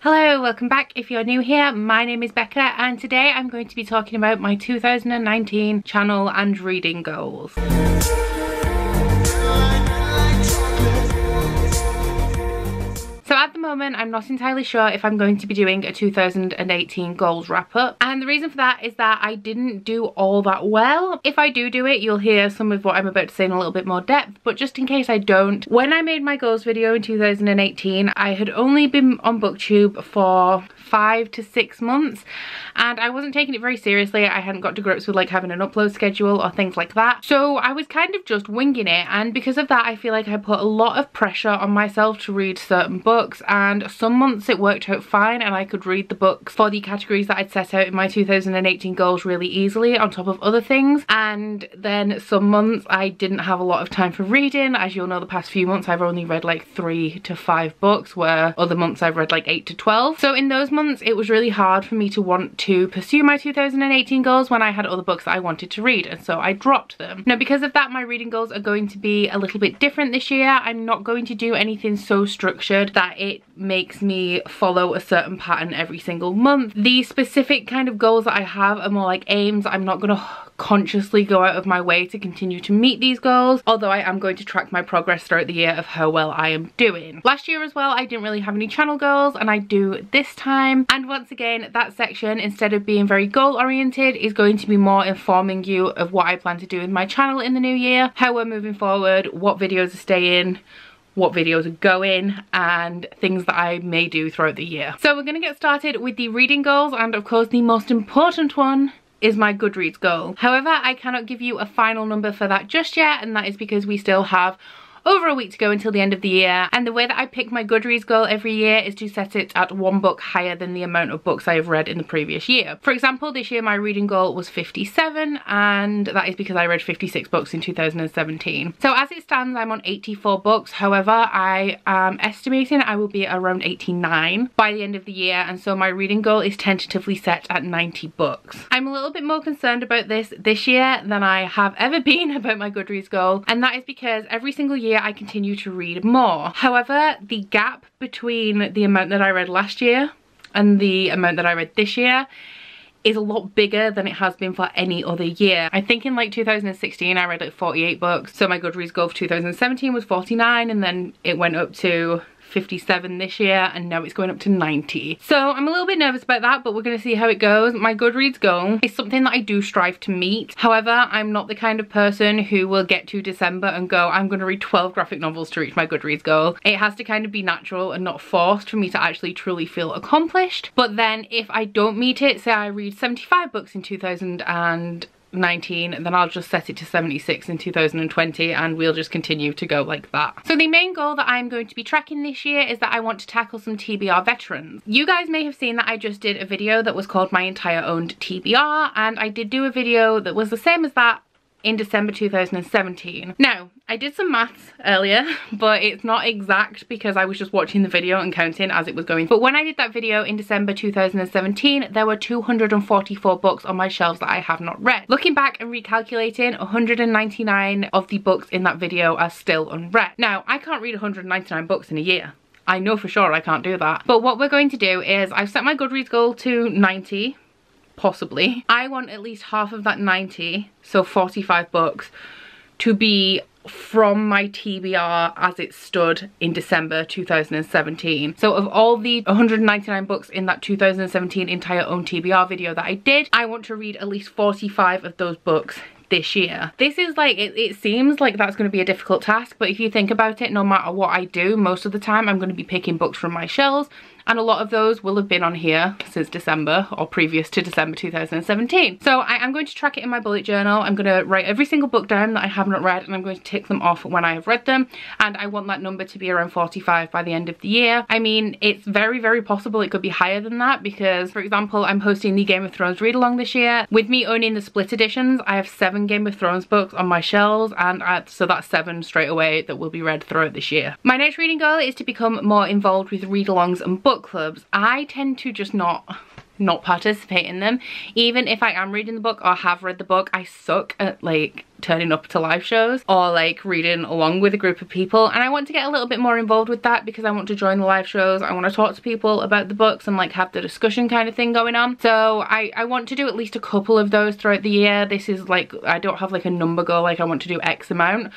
Hello, welcome back. If you're new here, my name is Becca and today I'm going to be talking about my 2019 channel and reading goals. So at the moment, I'm not entirely sure if I'm going to be doing a 2018 goals wrap up. And the reason for that is that I didn't do all that well. If I do it, you'll hear some of what I'm about to say in a little bit more depth. But just in case I don't, when I made my goals video in 2018, I had only been on BookTube for 5 to 6 months and I wasn't taking it very seriously. I hadn't got to grips with like having an upload schedule or things like that. So I was kind of just winging it, and because of that I feel like I put a lot of pressure on myself to read certain books, and some months it worked out fine and I could read the books for the categories that I'd set out in my 2018 goals really easily on top of other things, and then some months I didn't have a lot of time for reading. As you'll know, the past few months I've only read like 3 to 5 books, where other months I've read like 8 to 12. So in those months it was really hard for me to want to pursue my 2018 goals when I had other books that I wanted to read, and so I dropped them. Now because of that, my reading goals are going to be a little bit different this year. I'm not going to do anything so structured that it makes me follow a certain pattern every single month. The specific kind of goals that I have are more like aims. I'm not going to consciously go out of my way to continue to meet these goals, although I am going to track my progress throughout the year of how well I am doing. Last year as well I didn't really have any channel goals, and I do this time, and once again that section, instead of being very goal oriented, is going to be more informing you of what I plan to do with my channel in the new year, how we're moving forward, what videos are staying, what videos are going, and things that I may do throughout the year. So we're going to get started with the reading goals, and of course the most important one is my Goodreads goal. However, I cannot give you a final number for that just yet, and that is because we still have over a week to go until the end of the year, and the way that I pick my Goodreads goal every year is to set it at 1 book higher than the amount of books I have read in the previous year. For example, this year my reading goal was 57, and that is because I read 56 books in 2017. So as it stands, I'm on 84 books. However, I am estimating I will be around 89 by the end of the year, and so my reading goal is tentatively set at 90 books. I'm a little bit more concerned about this year than I have ever been about my Goodreads goal, and that is because every single year I continue to read more. However, the gap between the amount that I read last year and the amount that I read this year is a lot bigger than it has been for any other year. I think in like 2016 I read like 48 books, so my Goodreads goal for 2017 was 49, and then it went up to 57 this year, and now it's going up to 90. So I'm a little bit nervous about that, but we're going to see how it goes. My Goodreads goal is something that I do strive to meet. However, I'm not the kind of person who will get to December and go, I'm going to read 12 graphic novels to reach my Goodreads goal. It has to kind of be natural and not forced for me to actually truly feel accomplished. But then if I don't meet it, say I read 75 books in 2019, then I'll just set it to 76 in 2020, and we'll just continue to go like that. So the main goal that I'm going to be tracking this year is that I want to tackle some TBR veterans. You guys may have seen that I just did a video that was called My Entire Owned TBR, and I did do a video that was the same as that in December 2017. Now, I did some maths earlier, but it's not exact because I was just watching the video and counting as it was going. But when I did that video in December 2017, there were 244 books on my shelves that I have not read. Looking back and recalculating, 199 of the books in that video are still unread. Now, I can't read 199 books in a year. I know for sure I can't do that. But what we're going to do is, I've set my Goodreads goal to 90. Possibly. I want at least half of that 90, so 45 books, to be from my TBR as it stood in December 2017. So of all the 199 books in that 2017 entire own TBR video that I did, I want to read at least 45 of those books this year. This is like, it seems like that's going to be a difficult task, but if you think about it, no matter what I do, most of the time I'm going to be picking books from my shelves, and a lot of those will have been on here since December or previous to December 2017. So I am going to track it in my bullet journal. I'm going to write every single book down that I have not read, and I'm going to tick them off when I have read them, and I want that number to be around 45 by the end of the year. I mean, it's very, very possible it could be higher than that because, for example, I'm hosting the Game of Thrones read along this year. With me owning the split editions, I have 7 Game of Thrones books on my shelves, and so that's 7 straight away that will be read throughout this year. My next reading goal is to become more involved with read-alongs and book clubs. I tend to just not not participate in them. Even if I am reading the book or have read the book, I suck at like turning up to live shows or like reading along with a group of people, and I want to get a little bit more involved with that because I want to join the live shows. I want to talk to people about the books and like have the discussion kind of thing going on. So I want to do at least a couple of those throughout the year. This is like, I don't have like a number goal, like I want to do X amount,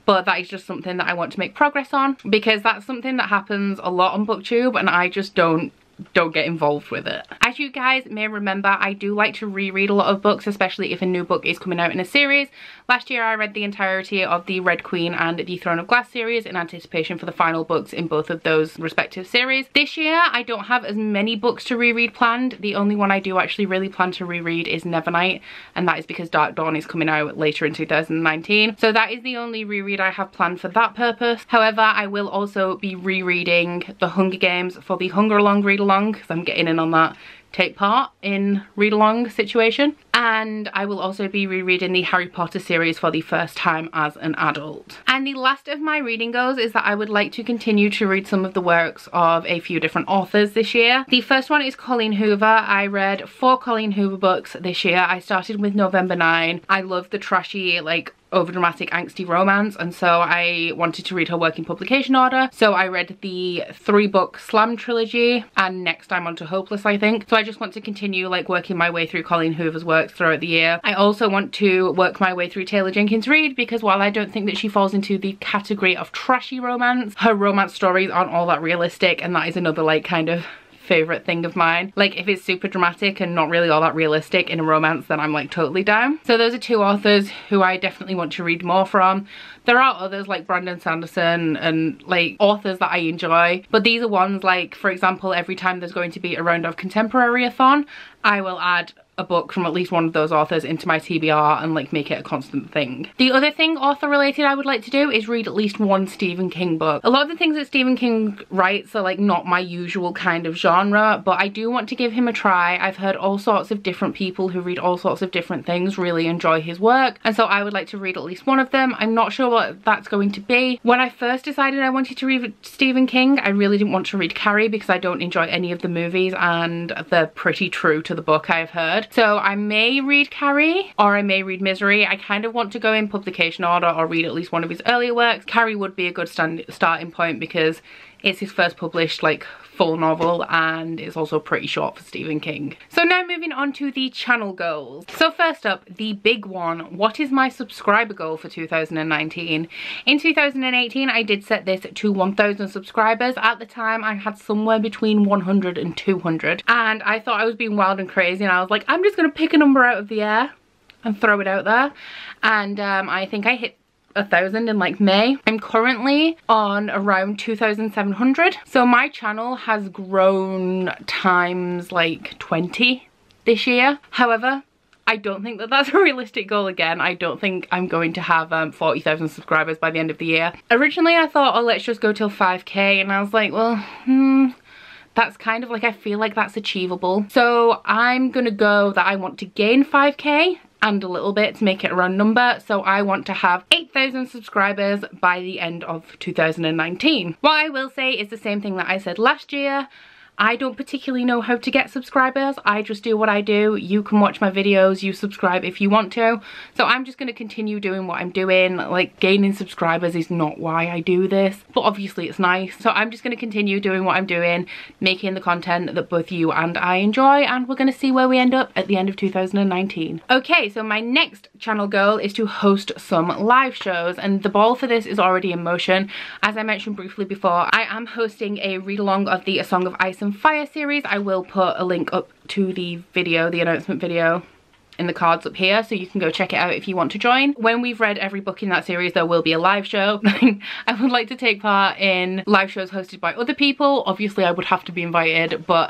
but that is just something that I want to make progress on because that's something that happens a lot on BookTube and I just don't get involved with it. As you guys may remember, I do like to reread a lot of books, especially if a new book is coming out in a series. Last year I read the entirety of the Red Queen and the Throne of Glass series in anticipation for the final books in both of those respective series. This year I don't have as many books to reread planned. The only one I do actually really plan to reread is Nevernight, and that is because Dark Dawn is coming out later in 2019. So that is the only reread I have planned for that purpose. However, I will also be rereading The Hunger Games for the Hunger Along read along because I'm getting in on that take part in read along situation, and I will also be rereading the Harry Potter series for the first time as an adult. And the last of my reading goals is that I would like to continue to read some of the works of a few different authors this year. The first one is Colleen Hoover. I read 4 Colleen Hoover books this year. I started with November 9. I love the trashy, like overdramatic angsty romance, and so I wanted to read her work in publication order. So I read the 3-book Slam trilogy and next I'm on to Hopeless, I think. So I just want to continue like working my way through Colleen Hoover's works throughout the year. I also want to work my way through Taylor Jenkins Reid because while I don't think that she falls into the category of trashy romance, her romance stories aren't all that realistic, and that is another like kind of favorite thing of mine. Like if it's super dramatic and not really all that realistic in a romance, then I'm like totally down. So those are 2 authors who I definitely want to read more from. There are others like Brandon Sanderson and like authors that I enjoy, but these are ones like, for example, every time there's going to be a round of contemporary-a-thon, I will add a book from at least one of those authors into my TBR and like make it a constant thing. The other thing author related I would like to do is read at least one Stephen King book. A lot of the things that Stephen King writes are like not my usual kind of genre, but I do want to give him a try. I've heard all sorts of different people who read all sorts of different things really enjoy his work, and so I would like to read at least one of them. I'm not sure what that's going to be. When I first decided I wanted to read Stephen King, I really didn't want to read Carrie because I don't enjoy any of the movies and they're pretty true to the book, I've heard. So I may read Carrie or I may read Misery. I kind of want to go in publication order or read at least one of his earlier works. Carrie would be a good starting point because it's his first published like full novel and it's also pretty short for Stephen King. So now moving on to the channel goals. So first up, the big one. What is my subscriber goal for 2019? In 2018 I did set this to 1,000 subscribers. At the time I had somewhere between 100 and 200 and I thought I was being wild and crazy, and I was like, I'm just gonna pick a number out of the air and throw it out there, and I think I hit 1,000 in like May. I'm currently on around 2,700. So my channel has grown times like 20 this year. However, I don't think that that's a realistic goal again. I don't think I'm going to have 40,000 subscribers by the end of the year. Originally I thought, oh, let's just go till 5k, and I was like, well, that's kind of like, I feel like that's achievable. So I'm gonna go that I want to gain 5k and a little bit to make it a round number. So I want to have 8,000 subscribers by the end of 2019. What I will say is the same thing that I said last year. I don't particularly know how to get subscribers. I just do what I do. You can watch my videos, you subscribe if you want to. So I'm just going to continue doing what I'm doing. Like, gaining subscribers is not why I do this, but obviously it's nice. So I'm just going to continue doing what I'm doing, making the content that both you and I enjoy, and we're going to see where we end up at the end of 2019. Okay, so my next channel goal is to host some live shows, and the ball for this is already in motion. As I mentioned briefly before, I am hosting a read-along of the A Song of Ice and Fire series. I will put a link up to the video, the announcement video, in the cards up here, so you can go check it out if you want to join. When we've read every book in that series, there will be a live show. I would like to take part in live shows hosted by other people. Obviously I would have to be invited, but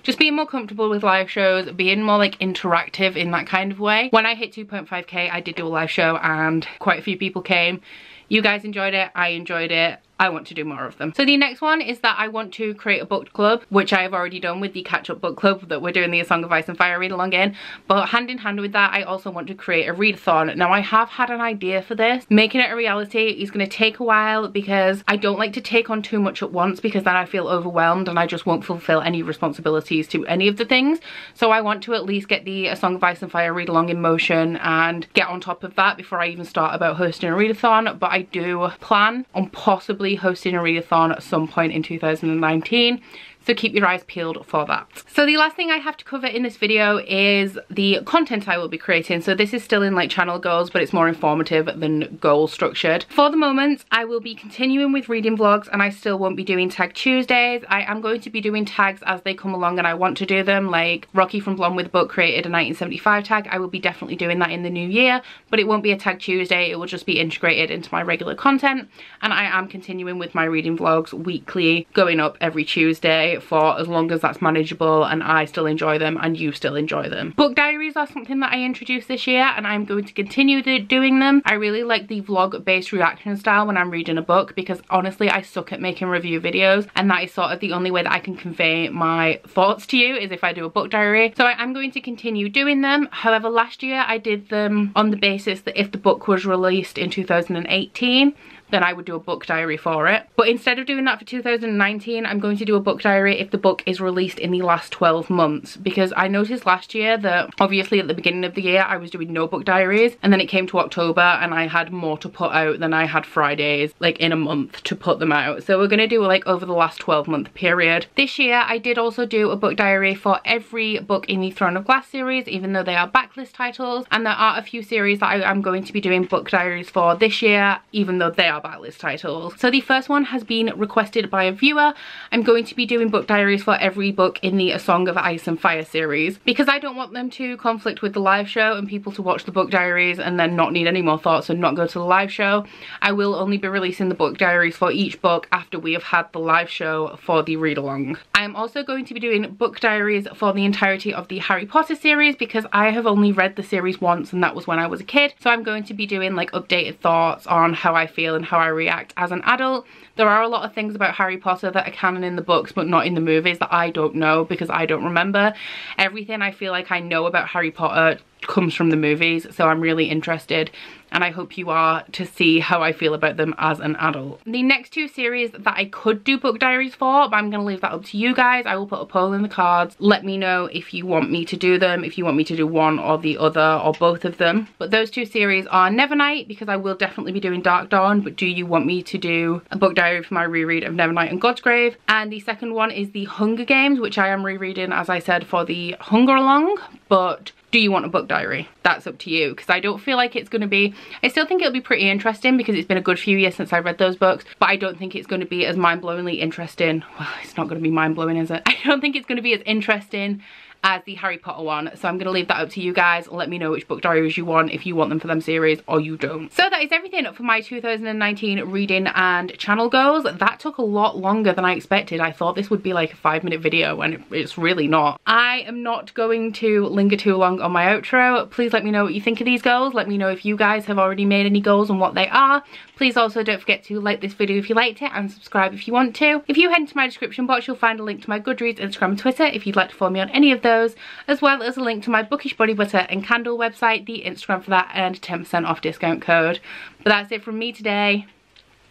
just being more comfortable with live shows, being more like interactive in that kind of way. When I hit 2.5k I did do a live show and quite a few people came. You guys enjoyed it, I enjoyed it. I want to do more of them. So the next one is that I want to create a book club, which I have already done with the catch up book club that we're doing the A Song of Ice and Fire read along in. But hand in hand with that, I also want to create a readathon. Now I have had an idea for this. Making it a reality is going to take a while because I don't like to take on too much at once, because then I feel overwhelmed and I just won't fulfill any responsibilities to any of the things. So I want to at least get the A Song of Ice and Fire read along in motion and get on top of that before I even start about hosting a readathon. But I do plan on possibly hosting a readathon at some point in 2019. So keep your eyes peeled for that. So the last thing I have to cover in this video is the content I will be creating. So this is still in like channel goals, but it's more informative than goal structured. For the moment, I will be continuing with reading vlogs, and I still won't be doing Tag Tuesdays. I am going to be doing tags as they come along and I want to do them. Like Rocky from Blonde with a Book created a 1975 tag. I will be definitely doing that in the new year, but it won't be a Tag Tuesday. It will just be integrated into my regular content. And I am continuing with my reading vlogs weekly, going up every Tuesday for as long as that's manageable and I still enjoy them and you still enjoy them. Book diaries are something that I introduced this year, and I'm going to continue doing them. I really like the vlog based reaction style when I'm reading a book, because honestly I suck at making review videos, and that is sort of the only way that I can convey my thoughts to you is if I do a book diary. So I am going to continue doing them. However, last year I did them on the basis that if the book was released in 2018, then I would do a book diary for it. But instead of doing that for 2019, I'm going to do a book diary if the book is released in the last 12 months. Because I noticed last year that obviously at the beginning of the year I was doing no book diaries, and then it came to October and I had more to put out than I had Fridays like in a month to put them out. So we're going to do like over the last 12-month period. This year I did also do a book diary for every book in the Throne of Glass series, even though they are backlist titles, and there are a few series that I am going to be doing book diaries for this year, even though they are backlist titles. So the first one has been requested by a viewer. I'm going to be doing book diaries for every book in the A Song of Ice and Fire series, because I don't want them to conflict with the live show and people to watch the book diaries and then not need any more thoughts and not go to the live show. I will only be releasing the book diaries for each book after we have had the live show for the read along. I am also going to be doing book diaries for the entirety of the Harry Potter series, because I have only read the series once and that was when I was a kid. So I'm going to be doing like updated thoughts on how I feel and how I react as an adult. There are a lot of things about Harry Potter that are canon in the books but not in the movies that I don't know, because I don't remember. Everything I feel like I know about Harry Potter comes from the movies, so I'm really interested, and I hope you are, to see how I feel about them as an adult. The next two series that I could do book diaries for, but I'm going to leave that up to you guys. I will put a poll in the cards. Let me know if you want me to do them, if you want me to do one or the other or both of them. But those two series are Nevernight, because I will definitely be doing Dark Dawn, but do you want me to do a book diary for my reread of Nevernight and Godsgrave? And the second one is the Hunger Games, which I am rereading, as I said, for the Hunger Along, but do you want a book diary? That's up to you, because I don't feel like it's going to be, I still think it'll be pretty interesting because it's been a good few years since I read those books, but I don't think it's going to be as mind-blowingly interesting. Well, it's not going to be mind-blowing, is it? I don't think it's going to be as interesting as the Harry Potter one, so I'm going to leave that up to you guys. Let me know which book diaries you want, if you want them for them series or you don't. So that is everything for my 2019 reading and channel goals. That took a lot longer than I expected. I thought this would be like a 5-minute video, and it's really not. I am not going to linger too long on my outro. Please let me know what you think of these goals. Let me know if you guys have already made any goals and what they are. Please also don't forget to like this video if you liked it, and subscribe if you want to. If you head into my description box, you'll find a link to my Goodreads, Instagram and Twitter if you'd like to follow me on any of those, as well as a link to my Bookish body butter and candle website, the Instagram for that, and 10% off discount code. But that's it from me today.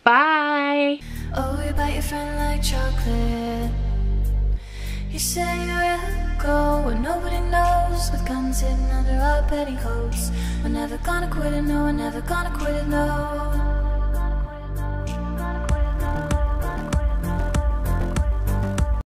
Bye! Oh, you bite your friend like chocolate. You say you will go where nobody knows, with guns hidden under our petticoats. We're never gonna quit it, no, we're never gonna quit it, no.